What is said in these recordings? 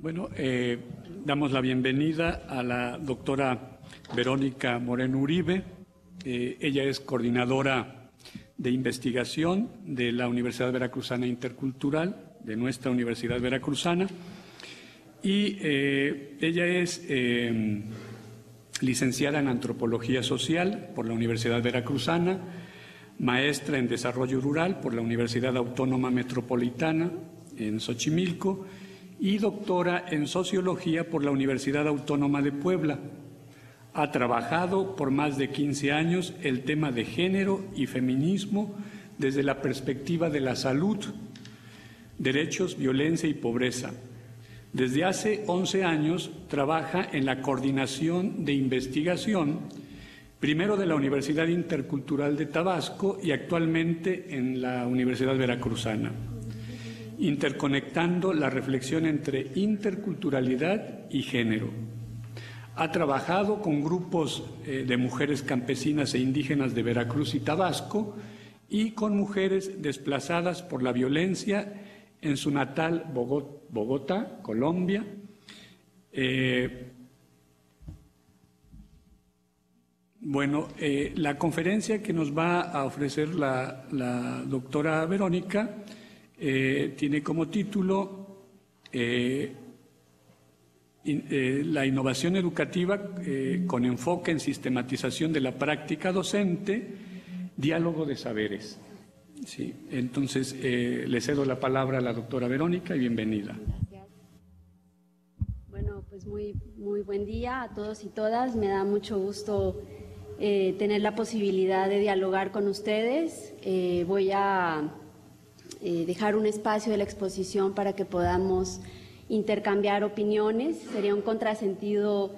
Bueno, damos la bienvenida a la doctora Verónica Moreno Uribe. Ella es coordinadora de investigación de la Universidad Veracruzana Intercultural, de nuestra Universidad Veracruzana, y ella es licenciada en Antropología Social por la Universidad Veracruzana, maestra en Desarrollo Rural por la Universidad Autónoma Metropolitana en Xochimilco y doctora en Sociología por la Universidad Autónoma de Puebla. Ha trabajado por más de 15 años el tema de género y feminismo desde la perspectiva de la salud, derechos, violencia y pobreza. Desde hace 11 años trabaja en la coordinación de investigación, primero de la Universidad Intercultural de Tabasco y actualmente en la Universidad Veracruzana, interconectando la reflexión entre interculturalidad y género. Ha trabajado con grupos de mujeres campesinas e indígenas de Veracruz y Tabasco y con mujeres desplazadas por la violencia en su natal Bogotá, Colombia. La conferencia que nos va a ofrecer la doctora Verónica tiene como título La innovación educativa con enfoque en sistematización de la práctica docente, diálogo de saberes. Sí, entonces le cedo la palabra a la doctora Verónica y bienvenida. Gracias. Bueno, pues muy buen día a todos y todas. Me da mucho gusto tener la posibilidad de dialogar con ustedes. Voy a dejar un espacio de la exposición para que podamos intercambiar opiniones. Sería un contrasentido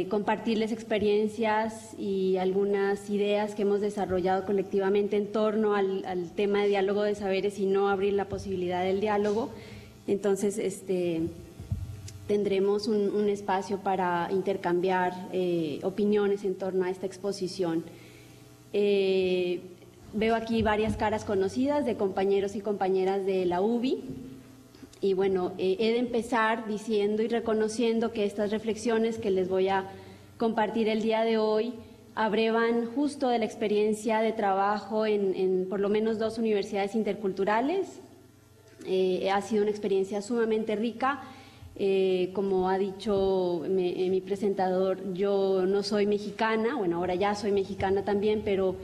compartirles experiencias y algunas ideas que hemos desarrollado colectivamente en torno al tema de diálogo de saberes y no abrir la posibilidad del diálogo. Entonces, tendremos un espacio para intercambiar opiniones en torno a esta exposición. Veo aquí varias caras conocidas de compañeros y compañeras de la UBI. Y bueno, he de empezar diciendo y reconociendo que estas reflexiones que les voy a compartir el día de hoy abrevan justo de la experiencia de trabajo en por lo menos 2 universidades interculturales. Ha sido una experiencia sumamente rica. Como ha dicho mi presentador, yo no soy mexicana, bueno, ahora ya soy mexicana también, pero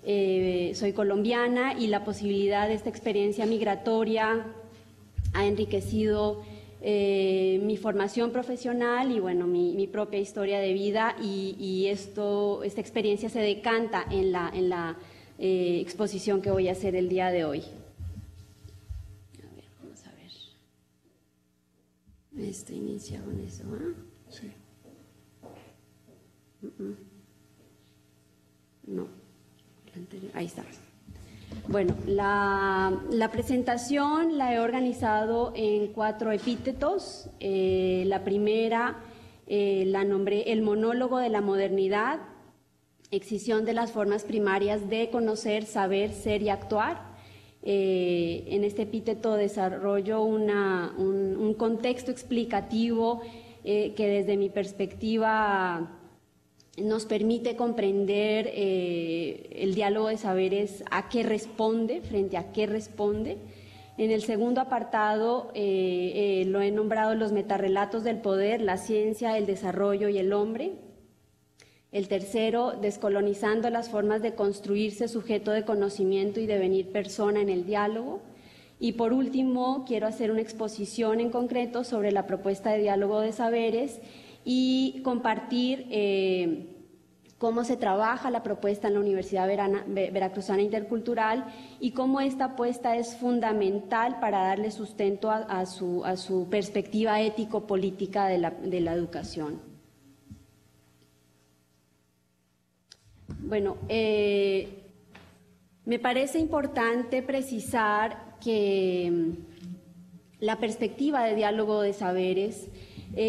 soy colombiana, y la posibilidad de esta experiencia migratoria ha enriquecido mi formación profesional y bueno, mi propia historia de vida, y esta experiencia se decanta en la exposición que voy a hacer el día de hoy. A ver, vamos a ver. Esto inicia con eso, ¿ah? Sí. No, ahí está. Bueno, la presentación la he organizado en 4 epítetos. La primera la nombré El monólogo de la modernidad, excisión de las formas primarias de conocer, saber, ser y actuar. En este epíteto desarrollo un contexto explicativo que desde mi perspectiva nos permite comprender el diálogo de saberes, a qué responde, frente a qué responde. En el segundo apartado lo he nombrado Los metarrelatos del poder, la ciencia, el desarrollo y el hombre. El tercero, Descolonizando las formas de construirse sujeto de conocimiento y devenir persona en el diálogo. Y por último, quiero hacer una exposición en concreto sobre la propuesta de diálogo de saberes y compartir cómo se trabaja la propuesta en la Universidad Veracruzana Intercultural y cómo esta apuesta es fundamental para darle sustento a su perspectiva ético-política de la educación. Bueno, me parece importante precisar que la perspectiva de diálogo de saberes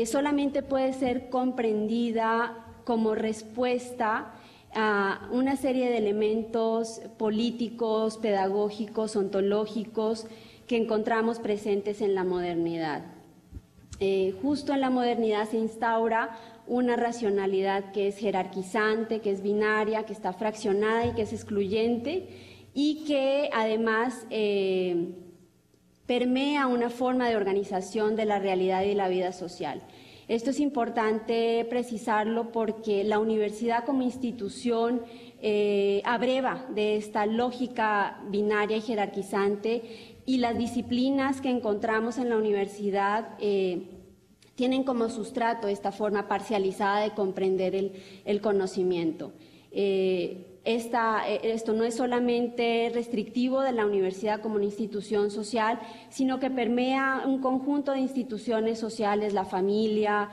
solamente puede ser comprendida como respuesta a una serie de elementos políticos, pedagógicos, ontológicos que encontramos presentes en la modernidad. justo en la modernidad se instaura una racionalidad que es jerarquizante, que es binaria, que está fraccionada y que es excluyente, y que además permea una forma de organización de la realidad y la vida social. Esto es importante precisarlo porque la universidad como institución abreva de esta lógica binaria y jerarquizante, y las disciplinas que encontramos en la universidad tienen como sustrato esta forma parcializada de comprender el conocimiento. Esto no es solamente restrictivo de la universidad como una institución social, sino que permea un conjunto de instituciones sociales, la familia,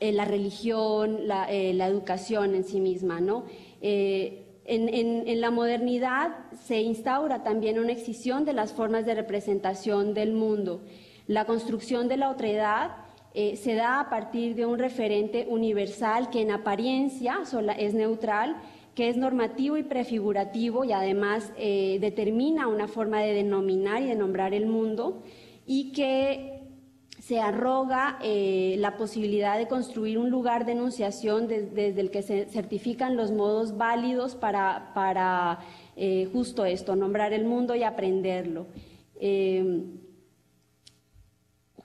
la religión, la educación en sí misma, ¿no? En la modernidad se instaura también una excisión de las formas de representación del mundo. La construcción de la otredad se da a partir de un referente universal que en apariencia es neutral, que es normativo y prefigurativo y además determina una forma de denominar y de nombrar el mundo, y que se arroga la posibilidad de construir un lugar de enunciación desde el que se certifican los modos válidos para justo esto, nombrar el mundo y aprenderlo.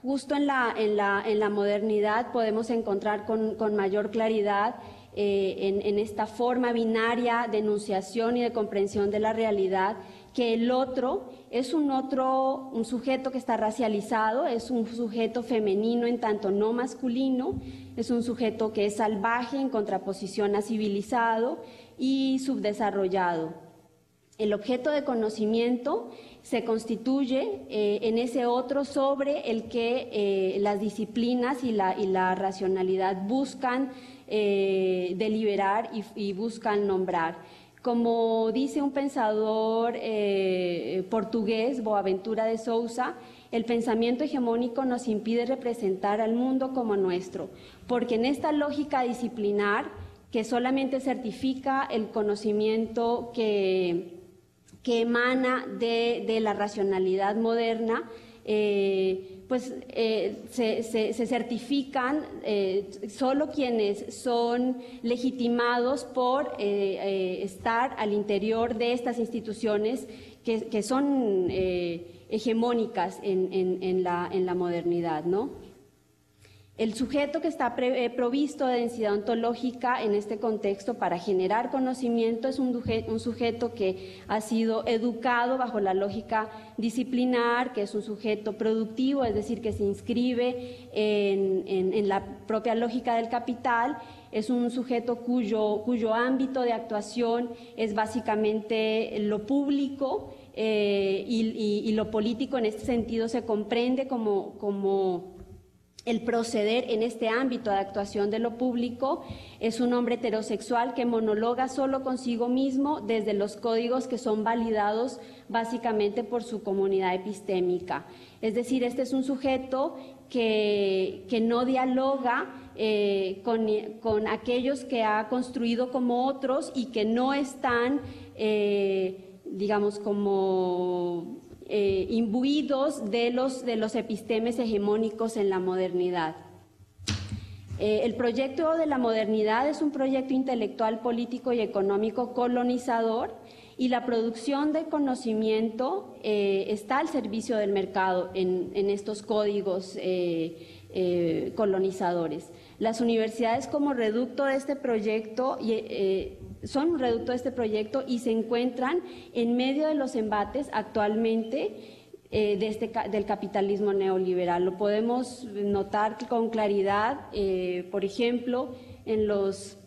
Justo en la modernidad podemos encontrar con mayor claridad en esta forma binaria de enunciación y de comprensión de la realidad, que el otro es un sujeto que está racializado, es un sujeto femenino en tanto no masculino, es un sujeto que es salvaje en contraposición a civilizado y subdesarrollado. El objeto de conocimiento se constituye en ese otro sobre el que las disciplinas y la racionalidad buscan deliberar y buscan nombrar. Como dice un pensador portugués, Boaventura de Sousa, el pensamiento hegemónico nos impide representar al mundo como nuestro, porque en esta lógica disciplinar que solamente certifica el conocimiento que emana de la racionalidad moderna, se certifican solo quienes son legitimados por estar al interior de estas instituciones que son hegemónicas en la modernidad, ¿no? El sujeto que está provisto de densidad ontológica en este contexto para generar conocimiento es un sujeto que ha sido educado bajo la lógica disciplinar, que es un sujeto productivo, es decir, que se inscribe en la propia lógica del capital, es un sujeto cuyo ámbito de actuación es básicamente lo público, y lo político en este sentido se comprende como el proceder en este ámbito de actuación de lo público. Es un hombre heterosexual que monologa solo consigo mismo desde los códigos que son validados básicamente por su comunidad epistémica. Es decir, este es un sujeto que no dialoga con aquellos que ha construido como otros y que no están, digamos, como imbuidos de los epistemes hegemónicos en la modernidad. El proyecto de la modernidad es un proyecto intelectual, político y económico colonizador, y la producción de conocimiento está al servicio del mercado en estos códigos colonizadores. Las universidades como reducto de este proyecto son un reducto de este proyecto y se encuentran en medio de los embates actualmente del capitalismo neoliberal. Lo podemos notar con claridad, por ejemplo, en los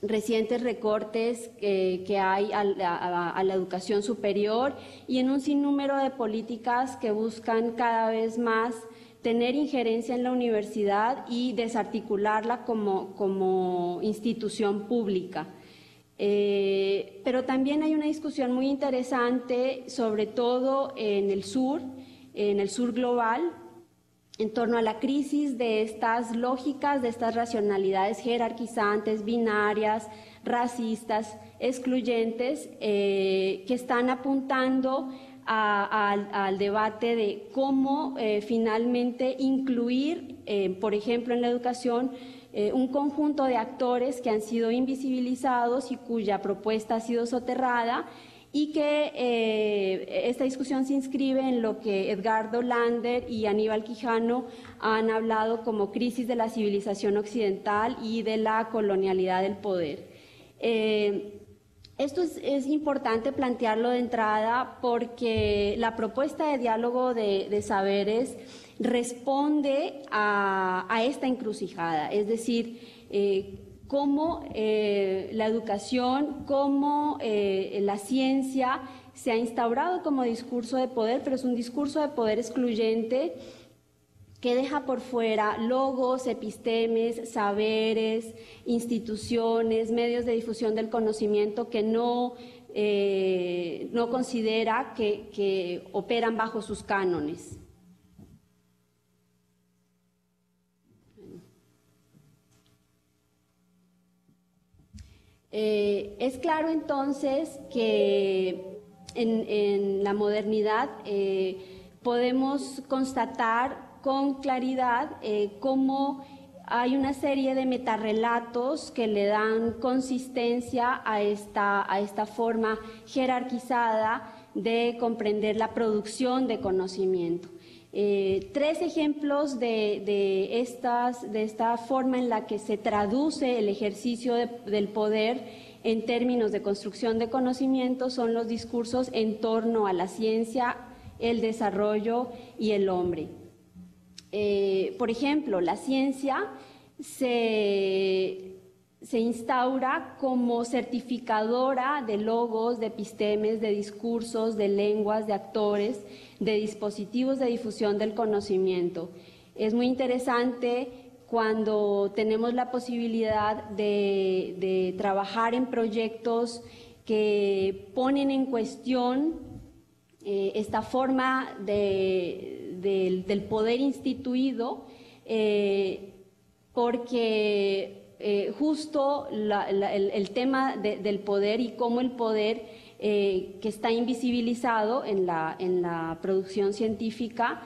recientes recortes que hay a la educación superior y en un sinnúmero de políticas que buscan cada vez más tener injerencia en la universidad y desarticularla como institución pública. Pero también hay una discusión muy interesante, sobre todo en el sur global, en torno a la crisis de estas lógicas, de estas racionalidades jerarquizantes, binarias, racistas, excluyentes, que están apuntando al debate de cómo finalmente incluir, por ejemplo, en la educación, un conjunto de actores que han sido invisibilizados y cuya propuesta ha sido soterrada, y que esta discusión se inscribe en lo que Edgardo Lander y Aníbal Quijano han hablado como crisis de la civilización occidental y de la colonialidad del poder. Esto es importante plantearlo de entrada porque la propuesta de diálogo de saberes responde a esta encrucijada, es decir, cómo la educación, cómo la ciencia se ha instaurado como discurso de poder, pero es un discurso de poder excluyente que deja por fuera logos, epistemes, saberes, instituciones, medios de difusión del conocimiento que no considera que operan bajo sus cánones. Es claro entonces que en la modernidad podemos constatar con claridad cómo hay una serie de metarrelatos que le dan consistencia a esta forma jerarquizada de comprender la producción de conocimiento. Tres ejemplos de esta forma en la que se traduce el ejercicio del poder en términos de construcción de conocimiento son los discursos en torno a la ciencia, el desarrollo y el hombre. Por ejemplo, la ciencia se instaura como certificadora de logos, de epistemes, de discursos, de lenguas, de actores, de dispositivos de difusión del conocimiento. Es muy interesante cuando tenemos la posibilidad de trabajar en proyectos que ponen en cuestión esta forma del poder instituido, porque justo el tema del poder y cómo el poder que está invisibilizado en la producción científica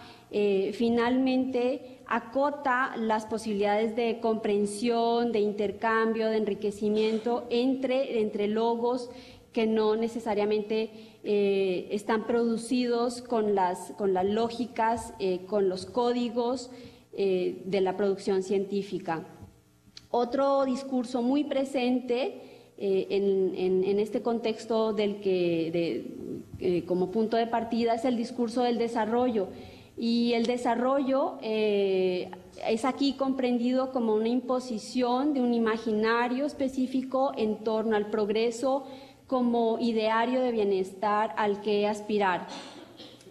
finalmente acota las posibilidades de comprensión, de intercambio, de enriquecimiento entre logos que no necesariamente están producidos con las lógicas, con los códigos de la producción científica. Otro discurso muy presente en este contexto del como punto de partida es el discurso del desarrollo. Y el desarrollo es aquí comprendido como una imposición de un imaginario específico en torno al progreso como ideario de bienestar al que aspirar.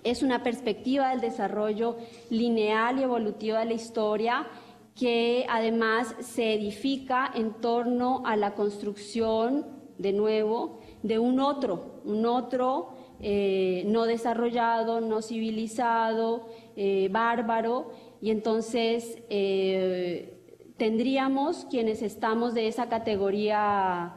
Es una perspectiva del desarrollo lineal y evolutiva de la historia que además se edifica en torno a la construcción, de nuevo, de un otro no desarrollado, no civilizado, bárbaro, y entonces tendríamos quienes estamos de esa categoría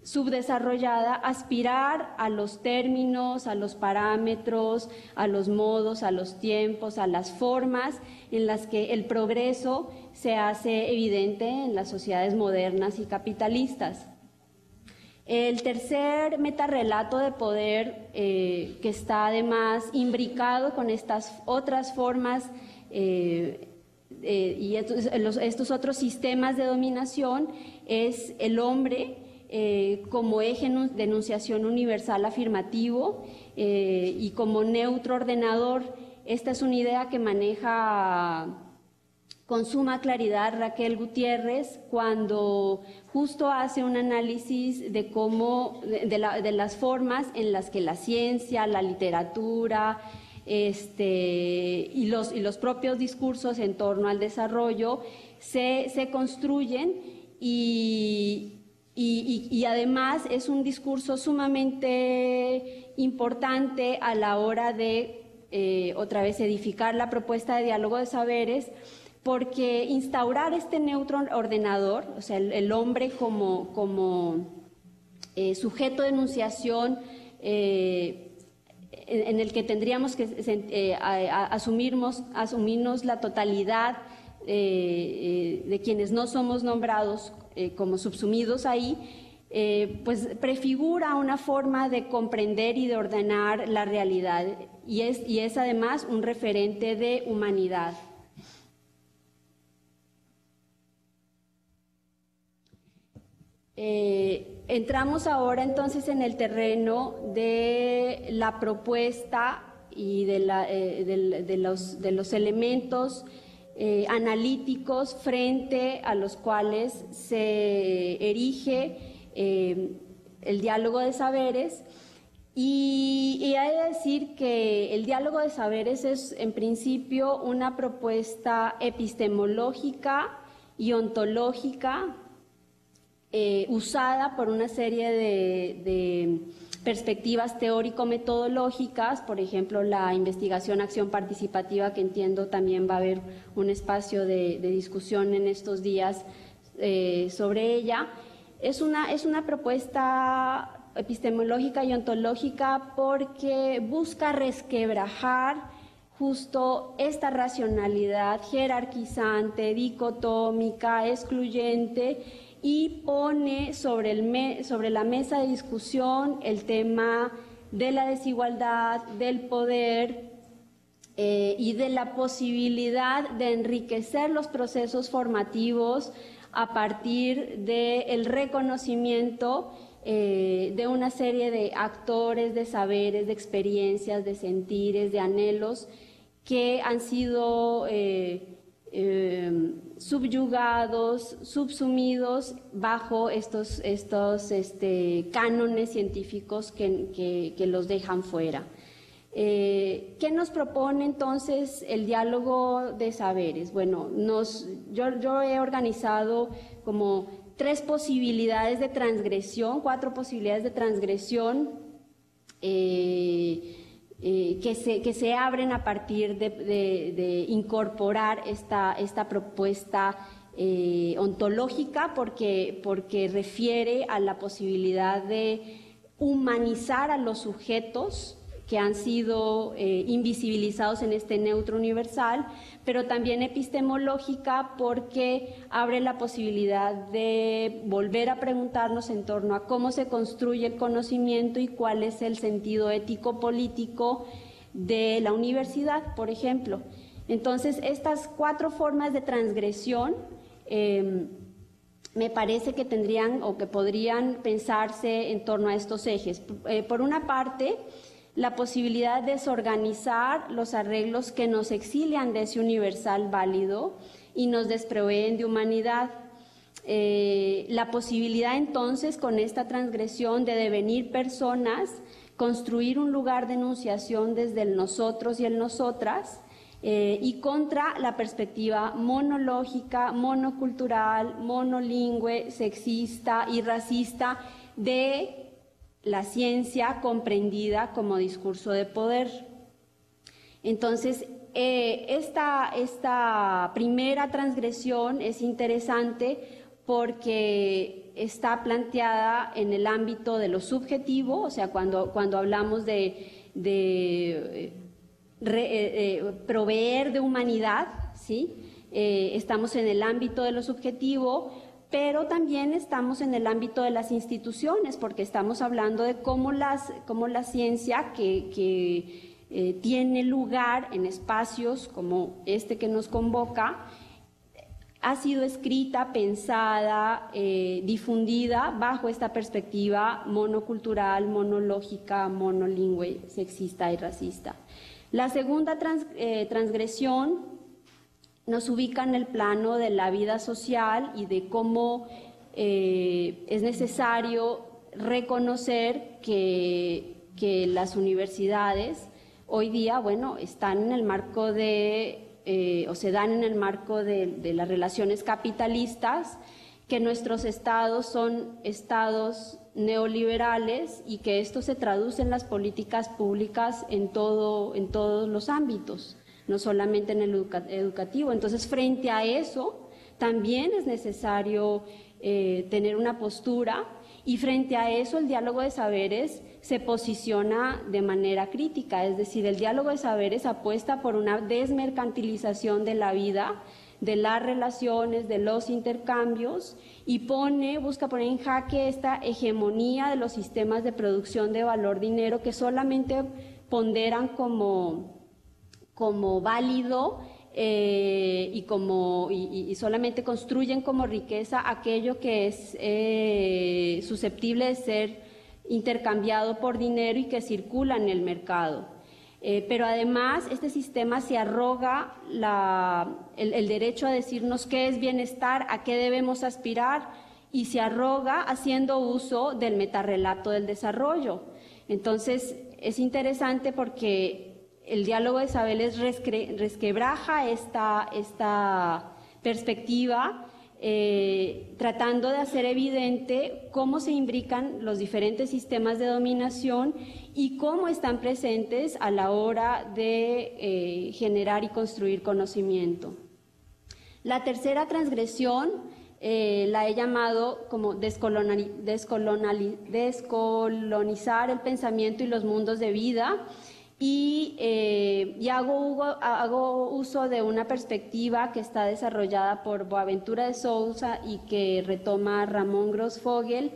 subdesarrollada aspirar a los términos, a los parámetros, a los modos, a los tiempos, a las formas en las que el progreso se hace evidente en las sociedades modernas y capitalistas. El tercer metarrelato de poder que está además imbricado con estas otras formas y estos otros sistemas de dominación es el hombre como eje de enunciación universal afirmativo y como neutro ordenador. Esta es una idea que maneja con suma claridad Raquel Gutiérrez cuando justo hace un análisis de cómo, de las formas en las que la ciencia, la literatura y los propios discursos en torno al desarrollo se construyen y además es un discurso sumamente importante a la hora de, otra vez, edificar la propuesta de diálogo de saberes, porque instaurar este neutro ordenador, o sea, el hombre como sujeto de enunciación en el que tendríamos que asumirnos la totalidad de quienes no somos nombrados como subsumidos ahí, pues prefigura una forma de comprender y de ordenar la realidad y es además un referente de humanidad. Entramos ahora entonces en el terreno de la propuesta y de los elementos analíticos frente a los cuales se erige el diálogo de saberes. Y hay que decir que el diálogo de saberes es en principio una propuesta epistemológica y ontológica usada por una serie de perspectivas teórico-metodológicas, por ejemplo, la investigación-acción participativa, que entiendo también va a haber un espacio de discusión en estos días sobre ella. Es una propuesta epistemológica y ontológica porque busca resquebrajar justo esta racionalidad jerarquizante, dicotómica, excluyente, y pone sobre la mesa de discusión el tema de la desigualdad, del poder y de la posibilidad de enriquecer los procesos formativos a partir del reconocimiento de una serie de actores, de saberes, de experiencias, de sentires, de anhelos que han sido subyugados, subsumidos bajo estos cánones científicos que los dejan fuera. ¿Qué nos propone entonces el diálogo de saberes? Bueno, yo he organizado como 3 posibilidades de transgresión, 4 posibilidades de transgresión que se abren a partir de incorporar esta propuesta ontológica porque refiere a la posibilidad de humanizar a los sujetos que han sido invisibilizados en este neutro universal, pero también epistemológica porque abre la posibilidad de volver a preguntarnos en torno a cómo se construye el conocimiento y cuál es el sentido ético-político de la universidad, por ejemplo. Entonces, estas 4 formas de transgresión me parece que tendrían o que podrían pensarse en torno a estos ejes. Por una parte, la posibilidad de desorganizar los arreglos que nos exilian de ese universal válido y nos desproveen de humanidad. La posibilidad entonces con esta transgresión de devenir personas, construir un lugar de enunciación desde el nosotros y el nosotras, y contra la perspectiva monológica, monocultural, monolingüe, sexista y racista de la ciencia comprendida como discurso de poder. Entonces, esta primera transgresión es interesante porque está planteada en el ámbito de lo subjetivo, o sea, cuando hablamos de proveer de humanidad, ¿sí? Estamos en el ámbito de lo subjetivo, pero también estamos en el ámbito de las instituciones, porque estamos hablando de cómo la ciencia que tiene lugar en espacios como este que nos convoca, ha sido escrita, pensada, difundida bajo esta perspectiva monocultural, monológica, monolingüe, sexista y racista. La segunda transgresión nos ubica en el plano de la vida social y de cómo es necesario reconocer que las universidades hoy día, bueno, están en el marco o se dan en el marco de las relaciones capitalistas, que nuestros estados son estados neoliberales y que esto se traduce en las políticas públicas en todos los ámbitos, no solamente en el educativo. Entonces, frente a eso, también es necesario tener una postura, y frente a eso el diálogo de saberes se posiciona de manera crítica, es decir, el diálogo de saberes apuesta por una desmercantilización de la vida, de las relaciones, de los intercambios, y busca poner en jaque esta hegemonía de los sistemas de producción de valor dinero que solamente ponderan como válido y solamente construyen como riqueza aquello que es susceptible de ser intercambiado por dinero y que circula en el mercado. Pero además este sistema se arroga el derecho a decirnos qué es bienestar, a qué debemos aspirar, y se arroga haciendo uso del metarrelato del desarrollo. Entonces es interesante porque el diálogo de saberes resquebraja esta perspectiva, tratando de hacer evidente cómo se imbrican los diferentes sistemas de dominación y cómo están presentes a la hora de generar y construir conocimiento. La tercera transgresión la he llamado como descolonizar el pensamiento y los mundos de vida, y hago uso de una perspectiva que está desarrollada por Boaventura de Sousa y que retoma Ramón Grossfogel,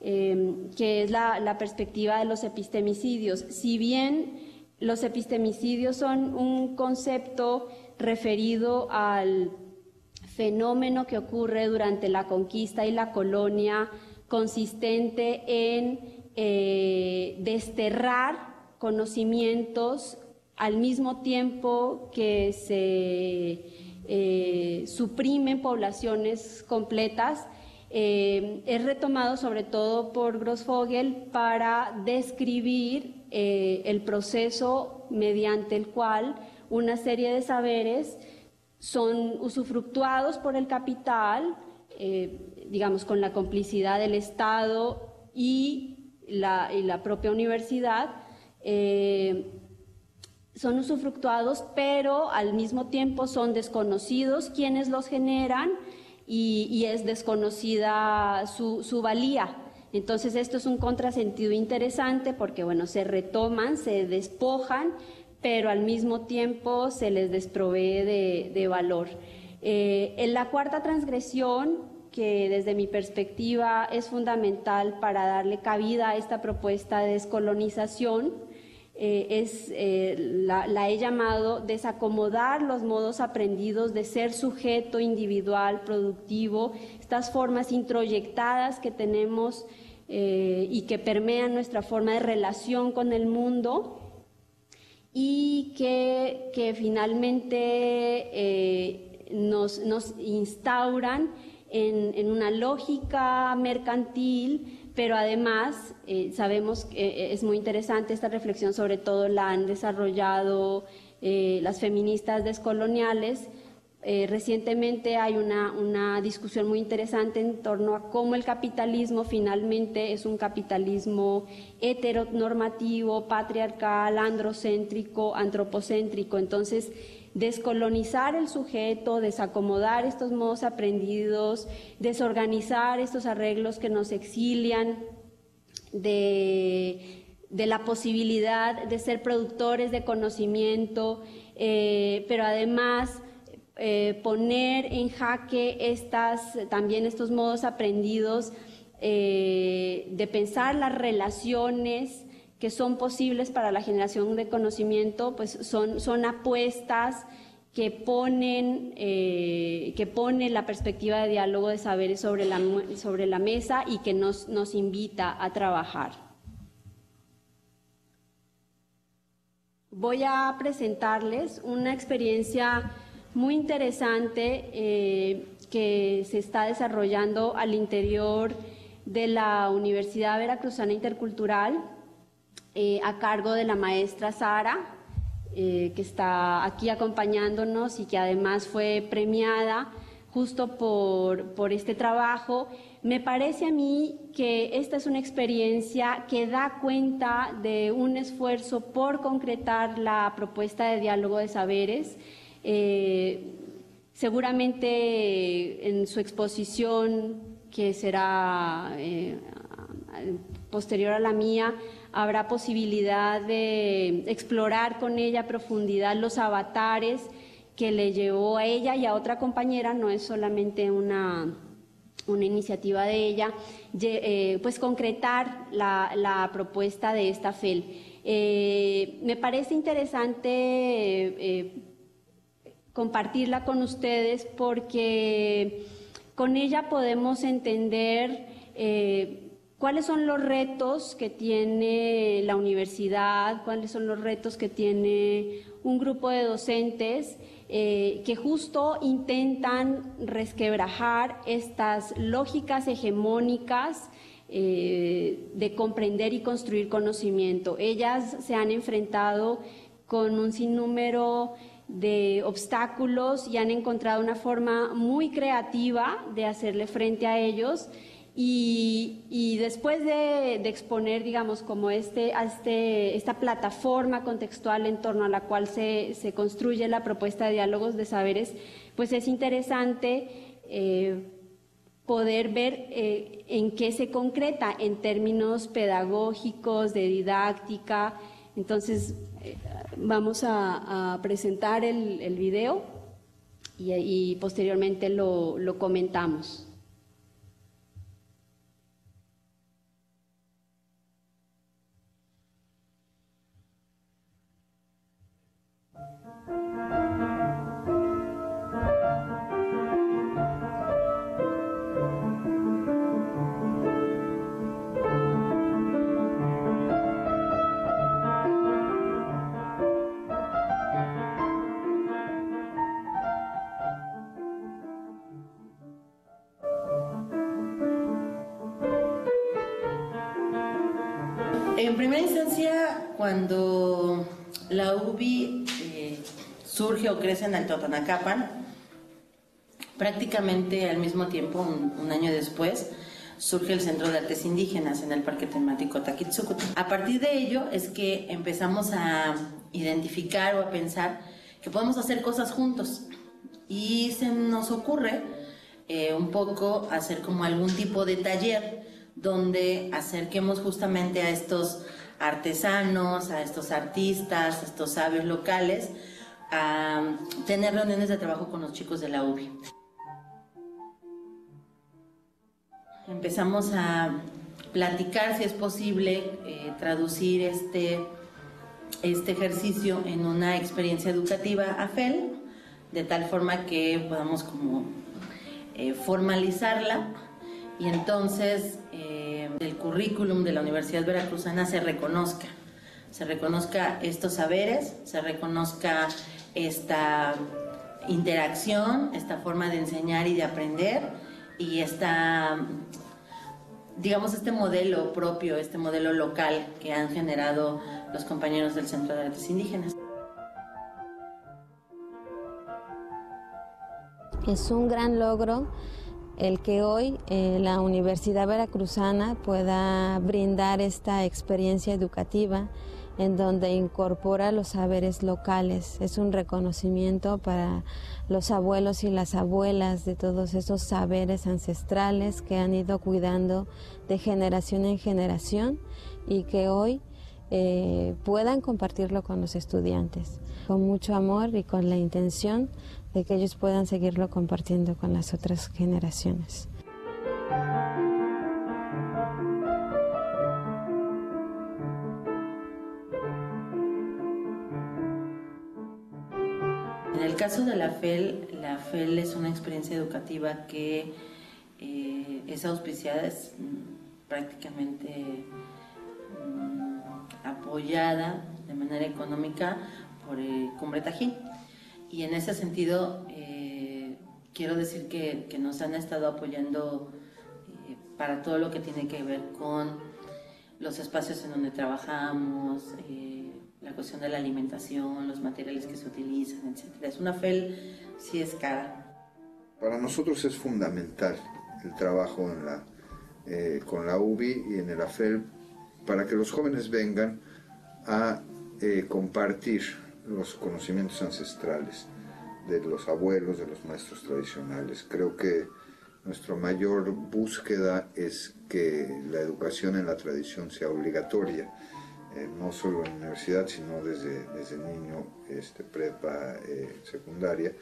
que es la perspectiva de los epistemicidios. Si bien los epistemicidios son un concepto referido al fenómeno que ocurre durante la conquista y la colonia, consistente en desterrar conocimientos al mismo tiempo que se suprimen poblaciones completas, es retomado sobre todo por Grossfogel para describir el proceso mediante el cual una serie de saberes son usufructuados por el capital, digamos con la complicidad del Estado y la propia universidad. Son usufructuados, pero al mismo tiempo son desconocidos quienes los generan y es desconocida su valía. Entonces esto es un contrasentido interesante porque, bueno, se retoman, se despojan, pero al mismo tiempo se les desprovee de valor. En la cuarta transgresión, que desde mi perspectiva es fundamental para darle cabida a esta propuesta de descolonización, la he llamado desacomodar los modos aprendidos de ser sujeto individual, productivo, estas formas introyectadas que tenemos y que permean nuestra forma de relación con el mundo, y que finalmente nos instauran en una lógica mercantil, pero además sabemos que es muy interesante esta reflexión, sobre todo la han desarrollado las feministas descoloniales. Recientemente hay una discusión muy interesante en torno a cómo el capitalismo finalmente es un capitalismo heteronormativo, patriarcal, androcéntrico, antropocéntrico. Entonces, descolonizar el sujeto, desacomodar estos modos aprendidos, desorganizar estos arreglos que nos exilian de la posibilidad de ser productores de conocimiento, pero además poner en jaque también estos modos aprendidos de pensar las relaciones que son posibles para la generación de conocimiento, pues son apuestas que ponen la perspectiva de diálogo de saberes sobre la mesa y que nos invita a trabajar. Voy a presentarles una experiencia muy interesante que se está desarrollando al interior de la Universidad Veracruzana Intercultural, a cargo de la maestra Sara, que está aquí acompañándonos y que además fue premiada justo por este trabajo. Me parece a mí que esta es una experiencia que da cuenta de un esfuerzo por concretar la propuesta de diálogo de saberes. Seguramente en su exposición, que será posterior a la mía, habrá posibilidad de explorar con ella a profundidad los avatares que le llevó a ella y a otra compañera, no es solamente una iniciativa de ella, pues concretar la propuesta de esta FEL. Me parece interesante compartirla con ustedes porque con ella podemos entender cuáles son los retos que tiene la universidad, cuáles son los retos que tiene un grupo de docentes que justo intentan resquebrajar estas lógicas hegemónicas de comprender y construir conocimiento. Ellas se han enfrentado con un sinnúmero de obstáculos y han encontrado una forma muy creativa de hacerle frente a ellos. Y después de exponer, digamos, como esta plataforma contextual en torno a la cual se construye la propuesta de diálogos de saberes, pues es interesante poder ver en qué se concreta en términos pedagógicos, de didáctica. Entonces, vamos a presentar el video y posteriormente lo comentamos. En primera instancia, cuando la UBI surge o crece en el Totonacapan, prácticamente al mismo tiempo, un año después, surge el Centro de Artes Indígenas en el Parque Temático Taquitzucut. A partir de ello es que empezamos a identificar o a pensar que podemos hacer cosas juntos y se nos ocurre un poco hacer como algún tipo de taller donde acerquemos justamente a estos artesanos, a estos artistas, a estos sabios locales, a tener reuniones de trabajo con los chicos de la UBI. Empezamos a platicar si es posible traducir este ejercicio en una experiencia educativa a FEL, de tal forma que podamos como formalizarla y entonces el currículum de la Universidad Veracruzana se reconozca estos saberes, se reconozca esta interacción, esta forma de enseñar y de aprender y digamos, este modelo propio, este modelo local que han generado los compañeros del Centro de Artes Indígenas. Es un gran logro el que hoy la Universidad Veracruzana pueda brindar esta experiencia educativa en donde incorpora los saberes locales. Es un reconocimiento para los abuelos y las abuelas de todos esos saberes ancestrales que han ido cuidando de generación en generación y que hoy puedan compartirlo con los estudiantes, con mucho amor y con la intención de que ellos puedan seguirlo compartiendo con las otras generaciones. En el caso de la FEL es una experiencia educativa que es auspiciada, es prácticamente apoyada de manera económica por Cumbre Tajín. Y en ese sentido, quiero decir que nos han estado apoyando para todo lo que tiene que ver con los espacios en donde trabajamos, la cuestión de la alimentación, los materiales que se utilizan, etc. Es una FEL, sí es cara. Para nosotros es fundamental el trabajo con la UBI y en el AFEL para que los jóvenes vengan a compartir los conocimientos ancestrales de los abuelos, de los maestros tradicionales. Creo que nuestra mayor búsqueda es que la educación en la tradición sea obligatoria no solo en la universidad, sino desde niño, prepa, secundaria,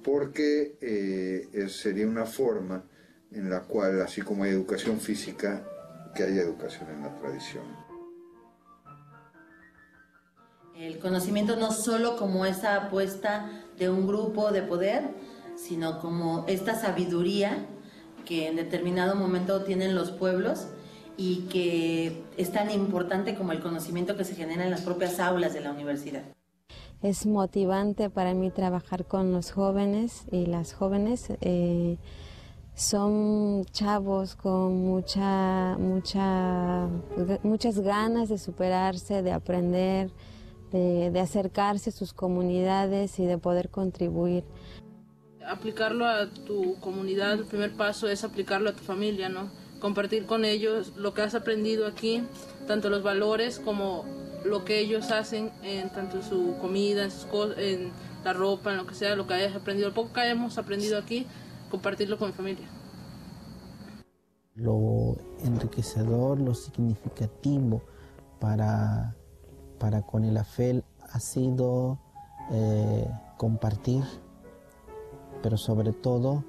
porque sería una forma en la cual, así como hay educación física, que haya educación en la tradición. El conocimiento no solo como esa apuesta de un grupo de poder, sino como esta sabiduría que en determinado momento tienen los pueblos y que es tan importante como el conocimiento que se genera en las propias aulas de la universidad. Es motivante para mí trabajar con los jóvenes y las jóvenes. Son chavos con muchas ganas de superarse, de aprender, de acercarse a sus comunidades y de poder contribuir. Aplicarlo a tu comunidad, el primer paso es aplicarlo a tu familia, ¿no? Compartir con ellos lo que has aprendido aquí, tanto los valores como lo que ellos hacen, tanto en su comida, en la ropa, en lo que sea, lo que hayas aprendido, lo poco que hayamos aprendido aquí, compartirlo con mi familia. Lo enriquecedor, lo significativo para con el AFEL ha sido compartir, pero sobre todo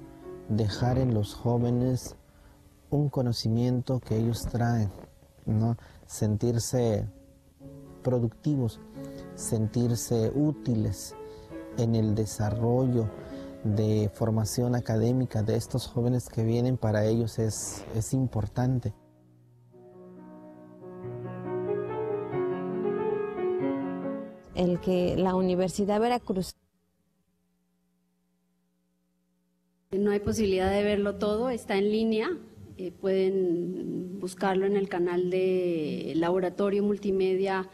dejar en los jóvenes un conocimiento que ellos traen, ¿no? Sentirse productivos, sentirse útiles en el desarrollo de formación académica de estos jóvenes que vienen, para ellos es importante. El que la Universidad Veracruzana. No hay posibilidad de verlo todo, está en línea. Pueden buscarlo en el canal de Laboratorio Multimedia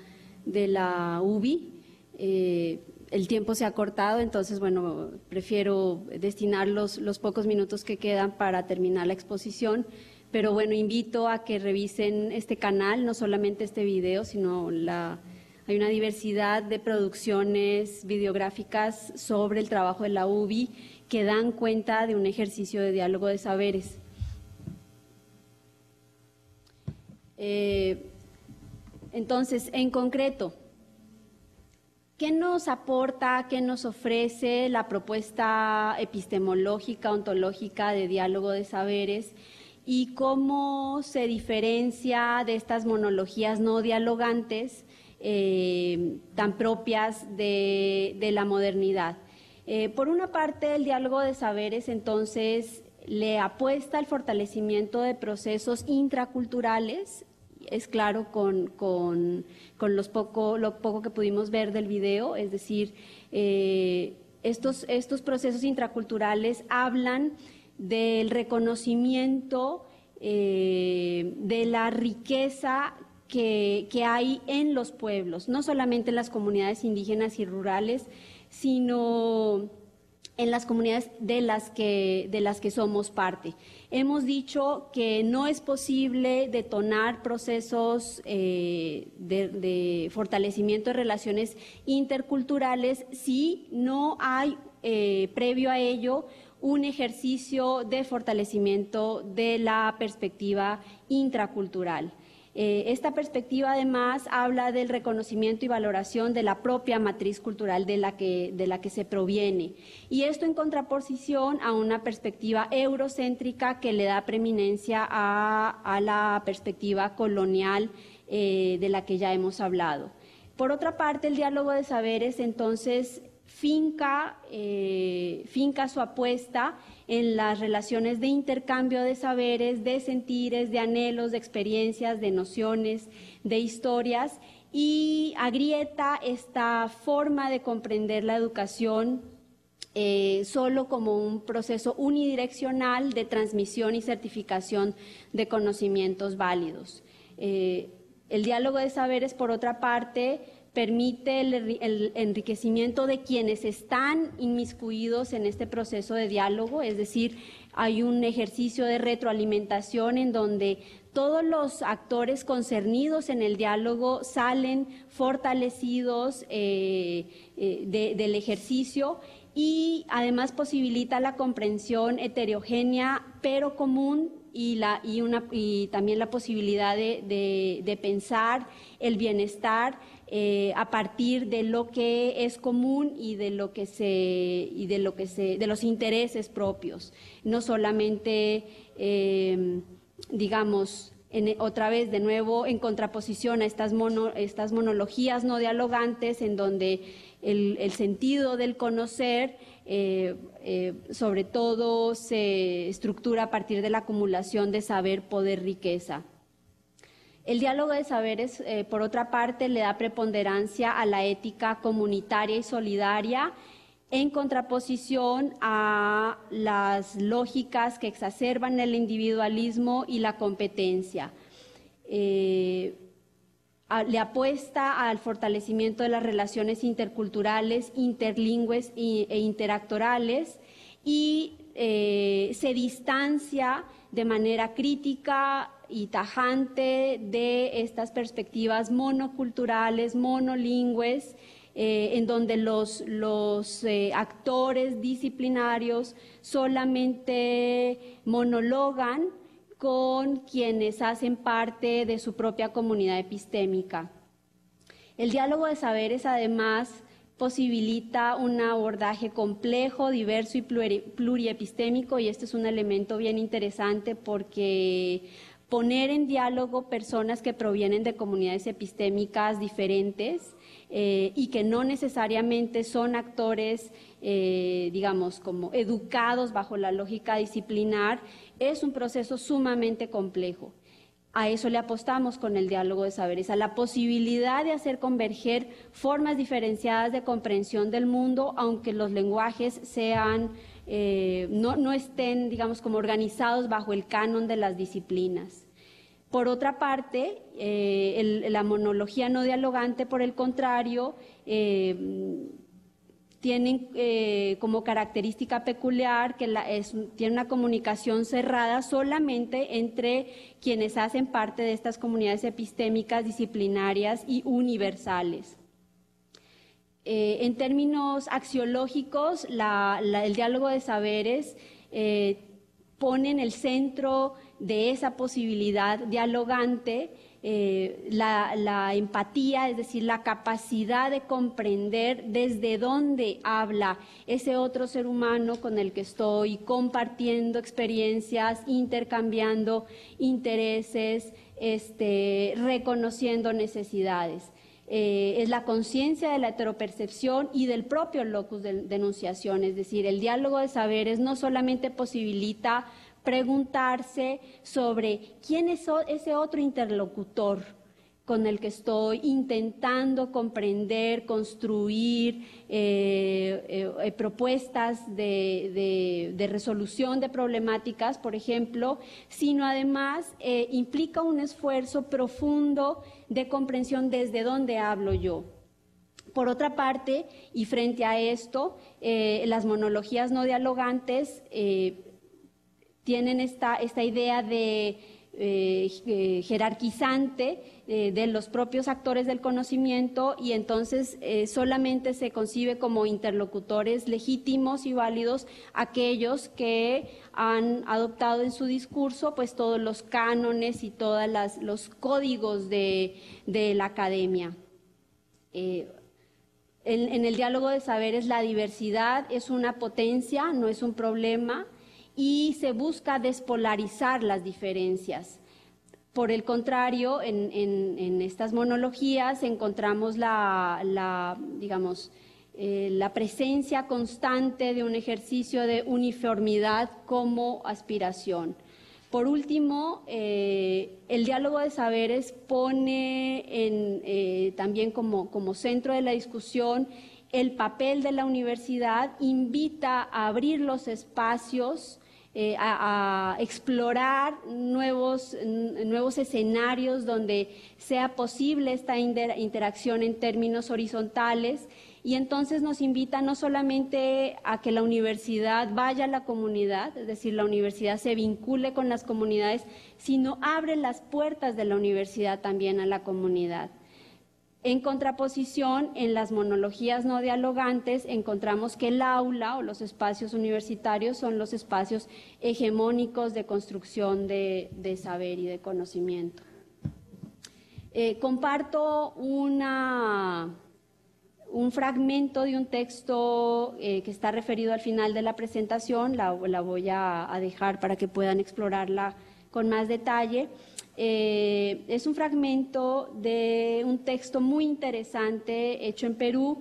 de la UBI. El tiempo se ha cortado, entonces, bueno, prefiero destinar los pocos minutos que quedan para terminar la exposición. Pero bueno, invito a que revisen este canal, no solamente este video, sino hay una diversidad de producciones videográficas sobre el trabajo de la UBI que dan cuenta de un ejercicio de diálogo de saberes. Entonces, en concreto, ¿qué nos aporta, qué nos ofrece la propuesta epistemológica, ontológica de diálogo de saberes y cómo se diferencia de estas monologías no dialogantes tan propias de la modernidad? Por una parte, el diálogo de saberes, entonces, le apuesta al fortalecimiento de procesos intraculturales, es claro con lo poco que pudimos ver del video, es decir, estos procesos intraculturales hablan del reconocimiento de la riqueza que hay en los pueblos, no solamente en las comunidades indígenas y rurales, sino en las comunidades de las que somos parte. Hemos dicho que no es posible detonar procesos de fortalecimiento de relaciones interculturales si no hay previo a ello un ejercicio de fortalecimiento de la perspectiva intracultural. Esta perspectiva, además, habla del reconocimiento y valoración de la propia matriz cultural de la que se proviene. Y esto en contraposición a una perspectiva eurocéntrica que le da preeminencia a la perspectiva colonial de la que ya hemos hablado. Por otra parte, el diálogo de saberes, entonces, finca su apuesta en las relaciones de intercambio de saberes, de sentires, de anhelos, de experiencias, de nociones, de historias, y agrieta esta forma de comprender la educación solo como un proceso unidireccional de transmisión y certificación de conocimientos válidos. El diálogo de saberes, por otra parte, permite el enriquecimiento de quienes están inmiscuidos en este proceso de diálogo, es decir, hay un ejercicio de retroalimentación en donde todos los actores concernidos en el diálogo salen fortalecidos del ejercicio, y además posibilita la comprensión heterogénea pero común y también la posibilidad de pensar el bienestar a partir de lo que es común y de los intereses propios, no solamente digamos otra vez de nuevo en contraposición a estas monologías no dialogantes en donde el sentido del conocer sobre todo se estructura a partir de la acumulación de saber, poder, riqueza. El diálogo de saberes, por otra parte, le da preponderancia a la ética comunitaria y solidaria en contraposición a las lógicas que exacerban el individualismo y la competencia. Le apuesta al fortalecimiento de las relaciones interculturales, interlingües e interactorales y se distancia de manera crítica y tajante de estas perspectivas monoculturales, monolingües, en donde los actores disciplinarios solamente monologan con quienes hacen parte de su propia comunidad epistémica. El diálogo de saberes, además, posibilita un abordaje complejo, diverso y pluriepistémico, y este es un elemento bien interesante porque poner en diálogo personas que provienen de comunidades epistémicas diferentes y que no necesariamente son actores, digamos, como educados bajo la lógica disciplinar, es un proceso sumamente complejo. A eso le apostamos con el diálogo de saberes, a la posibilidad de hacer converger formas diferenciadas de comprensión del mundo, aunque los lenguajes sean, no estén, digamos, como organizados bajo el canon de las disciplinas. Por otra parte, la monología no dialogante, por el contrario, tienen como característica peculiar que tiene una comunicación cerrada solamente entre quienes hacen parte de estas comunidades epistémicas, disciplinarias y universales. En términos axiológicos, el diálogo de saberes pone en el centro de esa posibilidad dialogante la empatía, es decir, la capacidad de comprender desde dónde habla ese otro ser humano con el que estoy compartiendo experiencias, intercambiando intereses, reconociendo necesidades. Es la conciencia de la heteropercepción y del propio locus de enunciación, es decir, el diálogo de saberes no solamente posibilita preguntarse sobre quién es ese otro interlocutor con el que estoy intentando comprender, construir propuestas de resolución de problemáticas, por ejemplo, sino además implica un esfuerzo profundo de comprensión desde dónde hablo yo. Por otra parte, y frente a esto, las monologías no dialogantes tienen esta idea de jerarquizante de los propios actores del conocimiento y entonces solamente se concibe como interlocutores legítimos y válidos aquellos que han adoptado en su discurso pues todos los cánones y todos los códigos de la academia. En el diálogo de saberes la diversidad es una potencia, no es un problema, y se busca despolarizar las diferencias. Por el contrario, en estas monologías encontramos la presencia constante de un ejercicio de uniformidad como aspiración. Por último, el diálogo de saberes pone también como centro de la discusión el papel de la universidad, invita a abrir los espacios, a explorar nuevos escenarios donde sea posible esta interacción en términos horizontales y entonces nos invita no solamente a que la universidad vaya a la comunidad, es decir, la universidad se vincule con las comunidades, sino abre las puertas de la universidad también a la comunidad. En contraposición, en las monologías no dialogantes encontramos que el aula o los espacios universitarios son los espacios hegemónicos de construcción de saber y de conocimiento. Comparto un fragmento de un texto que está referido al final de la presentación, la voy a dejar para que puedan explorarla con más detalle. Es un fragmento de un texto muy interesante hecho en Perú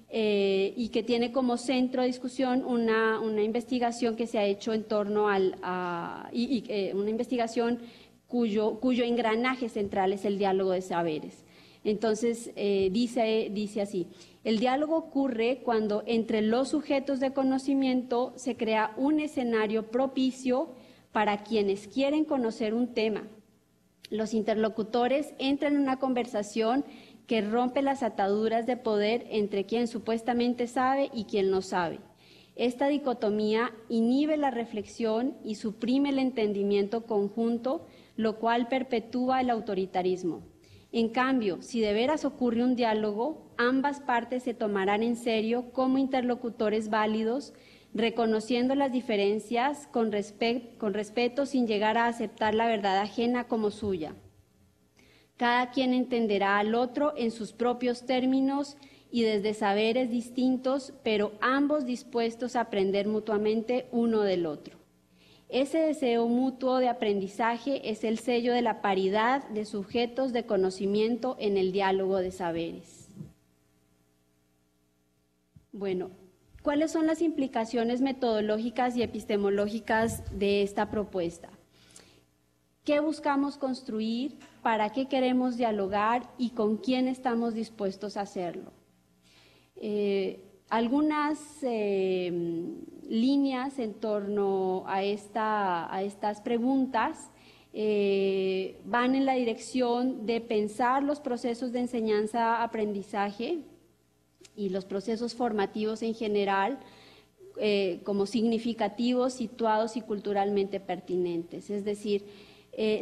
y que tiene como centro de discusión una investigación que se ha hecho en torno una investigación cuyo engranaje central es el diálogo de saberes. Entonces, dice así: el diálogo ocurre cuando entre los sujetos de conocimiento se crea un escenario propicio para quienes quieren conocer un tema. Los interlocutores entran en una conversación que rompe las ataduras de poder entre quien supuestamente sabe y quien no sabe. Esta dicotomía inhibe la reflexión y suprime el entendimiento conjunto, lo cual perpetúa el autoritarismo. En cambio, si de veras ocurre un diálogo, ambas partes se tomarán en serio como interlocutores válidos, reconociendo las diferencias con respeto sin llegar a aceptar la verdad ajena como suya. Cada quien entenderá al otro en sus propios términos y desde saberes distintos, pero ambos dispuestos a aprender mutuamente uno del otro. Ese deseo mutuo de aprendizaje es el sello de la paridad de sujetos de conocimiento en el diálogo de saberes. Bueno, ¿cuáles son las implicaciones metodológicas y epistemológicas de esta propuesta? ¿Qué buscamos construir? ¿Para qué queremos dialogar? ¿Y con quién estamos dispuestos a hacerlo? Algunas líneas en torno a estas preguntas van en la dirección de pensar los procesos de enseñanza-aprendizaje y los procesos formativos en general como significativos, situados y culturalmente pertinentes. Es decir,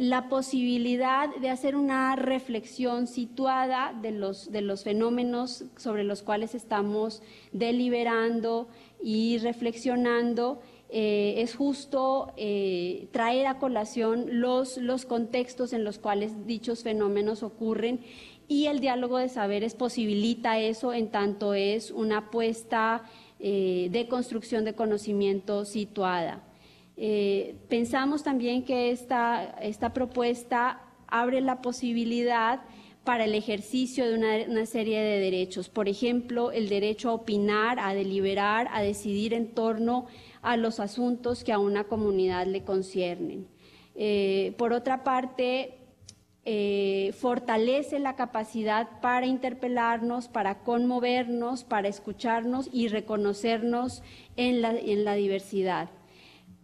la posibilidad de hacer una reflexión situada de los fenómenos sobre los cuales estamos deliberando y reflexionando, es justo traer a colación los contextos en los cuales dichos fenómenos ocurren, y el diálogo de saberes posibilita eso en tanto es una apuesta de construcción de conocimiento situada. Pensamos también que esta propuesta abre la posibilidad para el ejercicio de una serie de derechos. Por ejemplo, el derecho a opinar, a deliberar, a decidir en torno a los asuntos que a una comunidad le conciernen. Por otra parte, fortalece la capacidad para interpelarnos, para conmovernos, para escucharnos y reconocernos en la diversidad.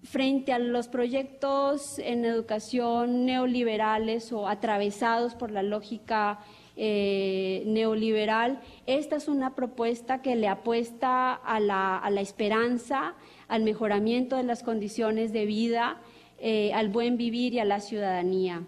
Frente a los proyectos en educación neoliberales o atravesados por la lógica neoliberal, esta es una propuesta que le apuesta a la esperanza, al mejoramiento de las condiciones de vida, al buen vivir y a la ciudadanía.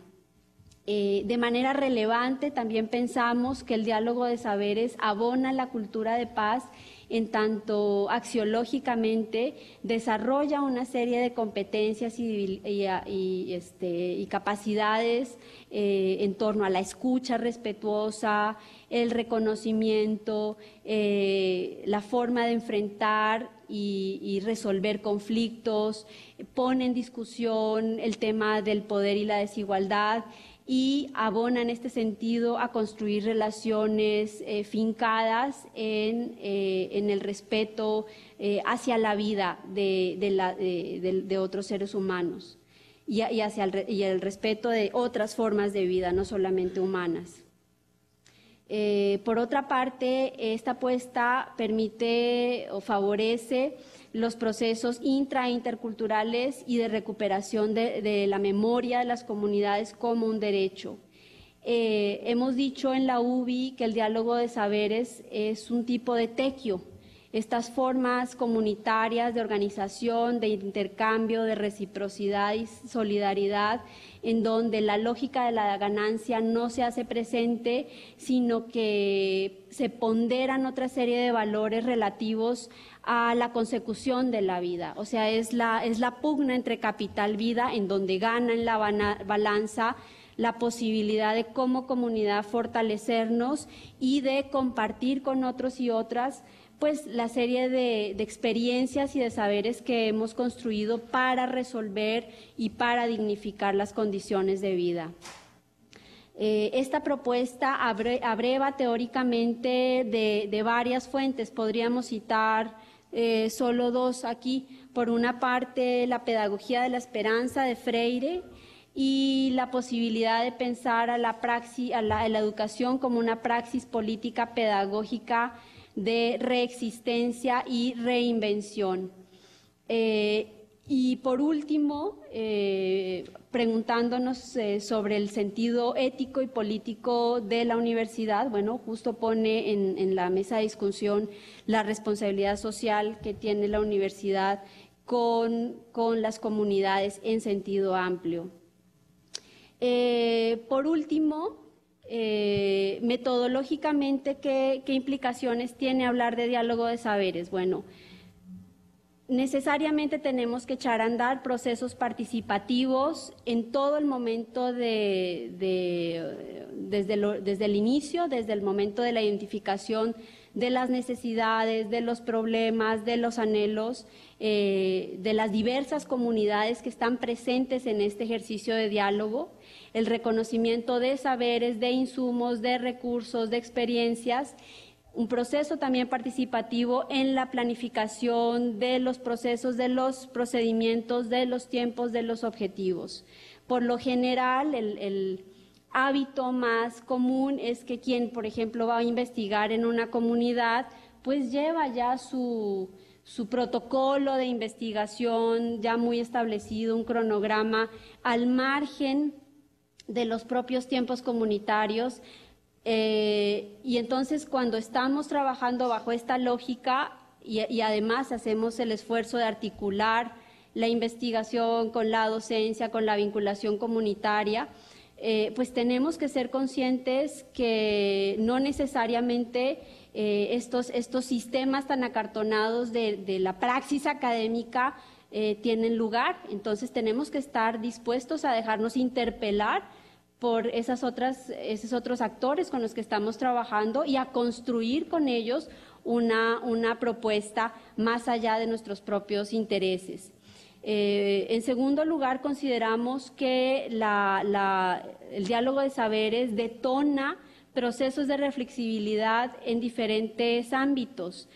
De manera relevante, también pensamos que el diálogo de saberes abona la cultura de paz en tanto axiológicamente desarrolla una serie de competencias y capacidades en torno a la escucha respetuosa, el reconocimiento, la forma de enfrentar y resolver conflictos, pone en discusión el tema del poder y la desigualdad, y abona en este sentido a construir relaciones fincadas en el respeto hacia la vida de otros seres humanos y el respeto de otras formas de vida, no solamente humanas. Por otra parte, esta apuesta permite o favorece los procesos intra e interculturales y de recuperación de la memoria de las comunidades como un derecho. Hemos dicho en la UBI que el diálogo de saberes es un tipo de tequio, Estas formas comunitarias de organización, de intercambio, de reciprocidad y solidaridad, en donde la lógica de la ganancia no se hace presente, sino que se ponderan otra serie de valores relativos a la consecución de la vida. O sea, es la pugna entre capital-vida, en donde gana en la balanza la posibilidad de como comunidad fortalecernos y de compartir con otros y otras pues la serie de experiencias y de saberes que hemos construido para resolver y para dignificar las condiciones de vida. Esta propuesta abreva teóricamente de varias fuentes. Podríamos citar solo dos aquí. Por una parte, la pedagogía de la esperanza de Freire y la posibilidad de pensar a la educación como una praxis política pedagógica de reexistencia y reinvención. Y por último, preguntándonos sobre el sentido ético y político de la universidad, bueno, justo pone en la mesa de discusión la responsabilidad social que tiene la universidad con las comunidades en sentido amplio. Por último, metodológicamente, ¿qué implicaciones tiene hablar de diálogo de saberes? Bueno, necesariamente tenemos que echar a andar procesos participativos en todo el momento desde el inicio, desde el momento de la identificación de las necesidades, de los problemas, de los anhelos, de las diversas comunidades que están presentes en este ejercicio de diálogo, el reconocimiento de saberes, de insumos, de recursos, de experiencias, un proceso también participativo en la planificación de los procesos, de los procedimientos, de los tiempos, de los objetivos. Por lo general, el hábito más común es que quien, por ejemplo, va a investigar en una comunidad, pues lleva ya su protocolo de investigación ya muy establecido, un cronograma al margen de los propios tiempos comunitarios. Y entonces, cuando estamos trabajando bajo esta lógica y además hacemos el esfuerzo de articular la investigación con la docencia, con la vinculación comunitaria, pues tenemos que ser conscientes que no necesariamente estos sistemas tan acartonados de la praxis académica tienen lugar. Entonces tenemos que estar dispuestos a dejarnos interpelar por esos otros actores con los que estamos trabajando y a construir con ellos una propuesta más allá de nuestros propios intereses. En segundo lugar, consideramos que el diálogo de saberes detona procesos de reflexibilidad en diferentes ámbitos.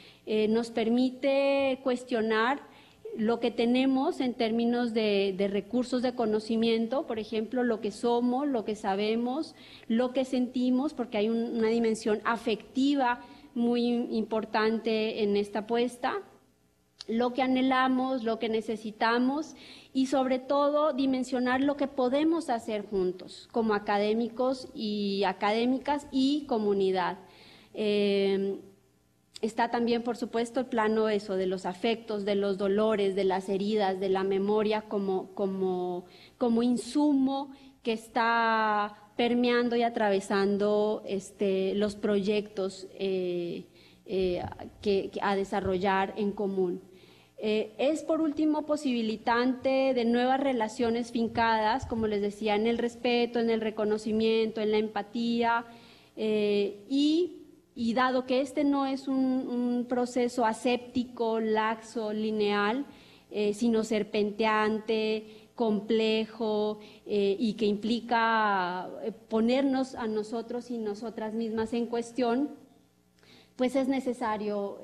Nos permite cuestionar lo que tenemos en términos de recursos de conocimiento, por ejemplo, lo que somos, lo que sabemos, lo que sentimos, porque hay una dimensión afectiva muy importante en esta apuesta, lo que anhelamos, lo que necesitamos y sobre todo dimensionar lo que podemos hacer juntos como académicos y académicas y comunidad. Está también, por supuesto, el plano de los afectos, de los dolores, de las heridas, de la memoria como insumo que está permeando y atravesando los proyectos que a desarrollar en común. Es, por último, posibilitante de nuevas relaciones fincadas, como les decía, en el respeto, en el reconocimiento, en la empatía y dado que este no es un proceso aséptico, laxo, lineal, sino serpenteante, complejo y que implica ponernos a nosotros y nosotras mismas en cuestión, pues es necesario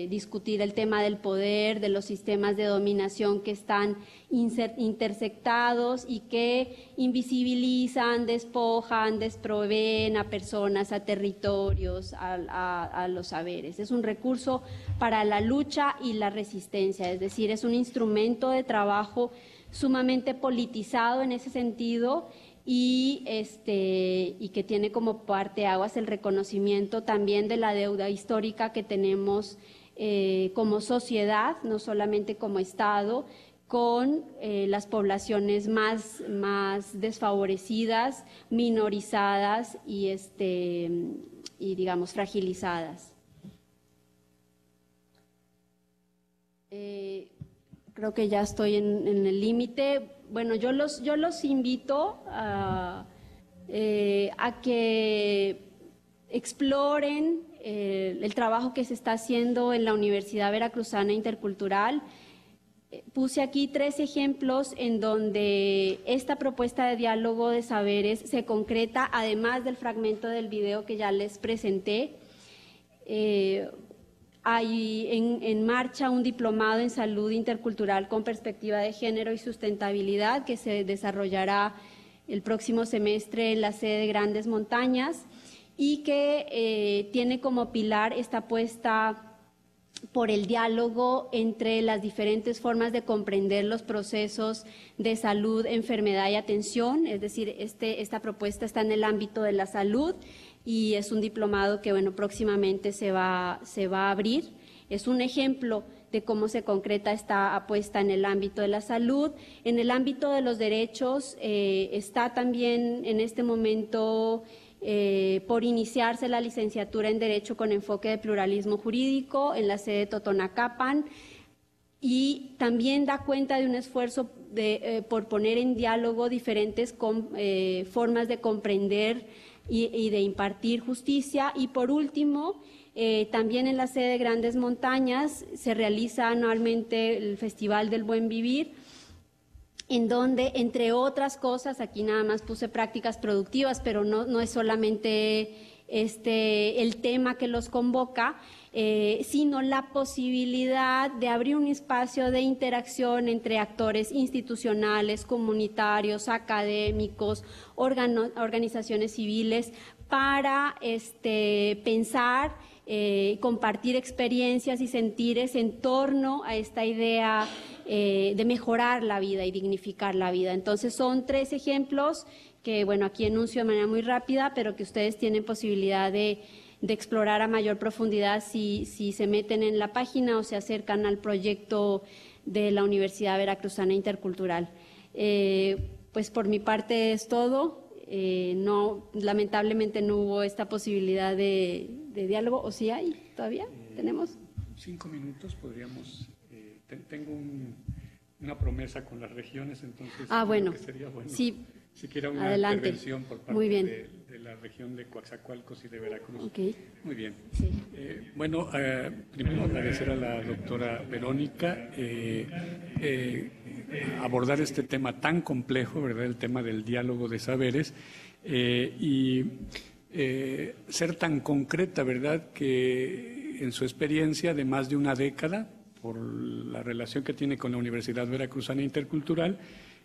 discutir el tema del poder, de los sistemas de dominación que están intersectados y que invisibilizan, despojan, desproveen a personas, a territorios, a los saberes. Es un recurso para la lucha y la resistencia, es decir, es un instrumento de trabajo sumamente politizado en ese sentido y que tiene como parteaguas el reconocimiento también de la deuda histórica que tenemos como sociedad, no solamente como Estado, con las poblaciones más desfavorecidas, minorizadas y digamos fragilizadas. Creo que ya estoy en el límite. Bueno, yo los invito a que exploren el trabajo que se está haciendo en la Universidad Veracruzana Intercultural. Puse aquí 3 ejemplos en donde esta propuesta de diálogo de saberes se concreta, además del fragmento del video que ya les presenté. Hay en marcha un diplomado en salud intercultural con perspectiva de género y sustentabilidad que se desarrollará el próximo semestre en la sede de Grandes Montañas y que tiene como pilar esta apuesta por el diálogo entre las diferentes formas de comprender los procesos de salud, enfermedad y atención. Es decir, esta propuesta está en el ámbito de la salud y es un diplomado que, bueno, próximamente se va a abrir. Es un ejemplo de cómo se concreta esta apuesta en el ámbito de la salud. En el ámbito de los derechos está también en este momento por iniciarse la licenciatura en Derecho con enfoque de pluralismo jurídico en la sede de Totonacapan, y también da cuenta de un esfuerzo por poner en diálogo diferentes formas de comprender y de impartir justicia. Y por último, también en la sede de Grandes Montañas se realiza anualmente el Festival del Buen Vivir, en donde, entre otras cosas, aquí nada más puse prácticas productivas, pero no es solamente el tema que los convoca, sino la posibilidad de abrir un espacio de interacción entre actores institucionales, comunitarios, académicos, organizaciones civiles, para pensar, compartir experiencias y sentires en torno a esta idea de mejorar la vida y dignificar la vida. Entonces son 3 ejemplos que, bueno, aquí enuncio de manera muy rápida, pero que ustedes tienen posibilidad de explorar a mayor profundidad si se meten en la página o se acercan al proyecto de la Universidad Veracruzana Intercultural. Pues por mi parte es todo. Lamentablemente no hubo esta posibilidad de diálogo, ¿o sí hay todavía? ¿Tenemos? 5 minutos podríamos. Tengo una promesa con las regiones, entonces bueno, que sería bueno sí, siquiera una adelante. intervención por parte Muy bien. de la región de Coatzacoalcos y de Veracruz. Okay. Muy bien. Sí. Bueno, primero agradecer a la doctora Verónica abordar este tema tan complejo, ¿verdad? El tema del diálogo de saberes y ser tan concreta, ¿verdad? Que en su experiencia de más de una década, por la relación que tiene con la Universidad Veracruzana Intercultural,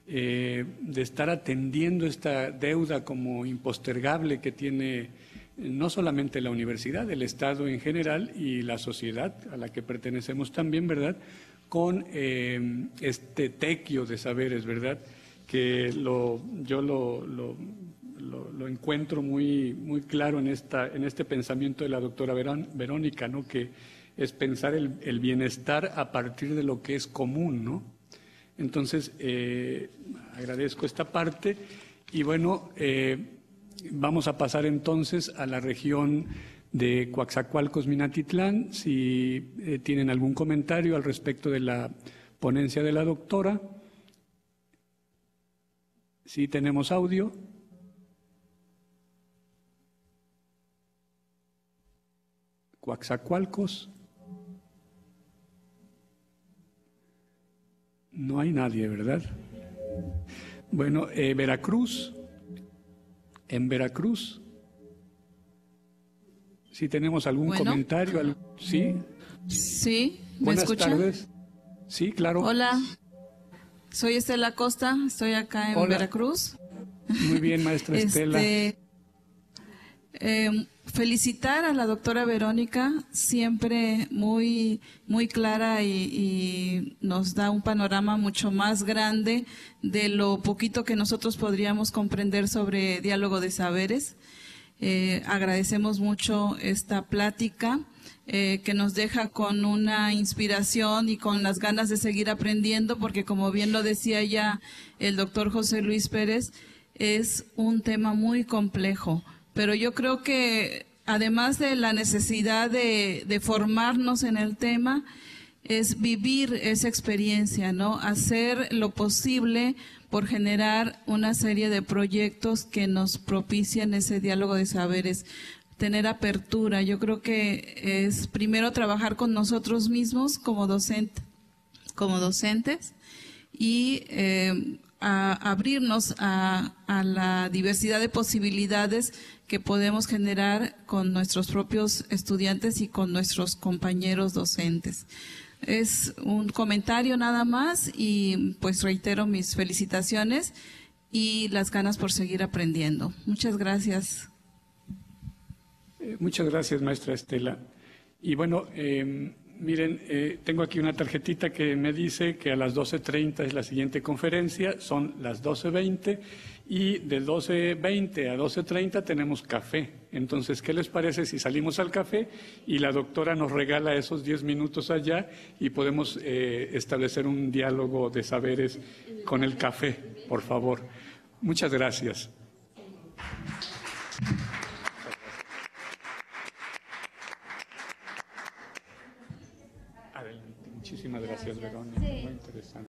de estar atendiendo esta deuda como impostergable que tiene no solamente la universidad, el Estado en general y la sociedad a la que pertenecemos también, ¿verdad?, con este tequio de saberes, ¿verdad?, que yo lo encuentro muy claro en este pensamiento de la doctora Verónica, ¿no?, que es pensar el bienestar a partir de lo que es común, ¿no? Entonces, agradezco esta parte y bueno, vamos a pasar entonces a la región de Coatzacoalcos, Minatitlán. Si tienen algún comentario al respecto de la ponencia de la doctora. Sí, tenemos audio. Coatzacoalcos. No hay nadie, ¿verdad? Bueno, Veracruz. En Veracruz. Si tenemos algún comentario. ¿Sí? Sí, ¿me Buenas escuchan? tardes. Sí, claro. Hola, soy Estela Costa, estoy acá en Hola. Veracruz. Muy bien, maestra Estela. Felicitar a la doctora Verónica, siempre muy clara y nos da un panorama mucho más grande de lo poquito que nosotros podríamos comprender sobre diálogo de saberes. Agradecemos mucho esta plática. que nos deja con una inspiración y con las ganas de seguir aprendiendo, porque como bien lo decía ya el doctor José Luis Pérez, es un tema muy complejo, pero yo creo que además de la necesidad de formarnos en el tema, es vivir esa experiencia, ¿no? Hacer lo posible por generar una serie de proyectos que nos propicien ese diálogo de saberes, tener apertura. Yo creo que es primero trabajar con nosotros mismos como docentes y abrirnos a la diversidad de posibilidades que podemos generar con nuestros propios estudiantes y con nuestros compañeros docentes. Es un comentario nada más y pues reitero mis felicitaciones y las ganas por seguir aprendiendo. Muchas gracias. Muchas gracias, maestra Estela. Y bueno, miren, tengo aquí una tarjetita que me dice que a las 12:30 es la siguiente conferencia, son las 12:20 y de 12:20 a 12:30 tenemos café. Entonces, ¿qué les parece si salimos al café y la doctora nos regala esos 10 minutos allá y podemos establecer un diálogo de saberes con el café, por favor? Muchas gracias. Muchísimas gracias, Verónica. Muy interesante.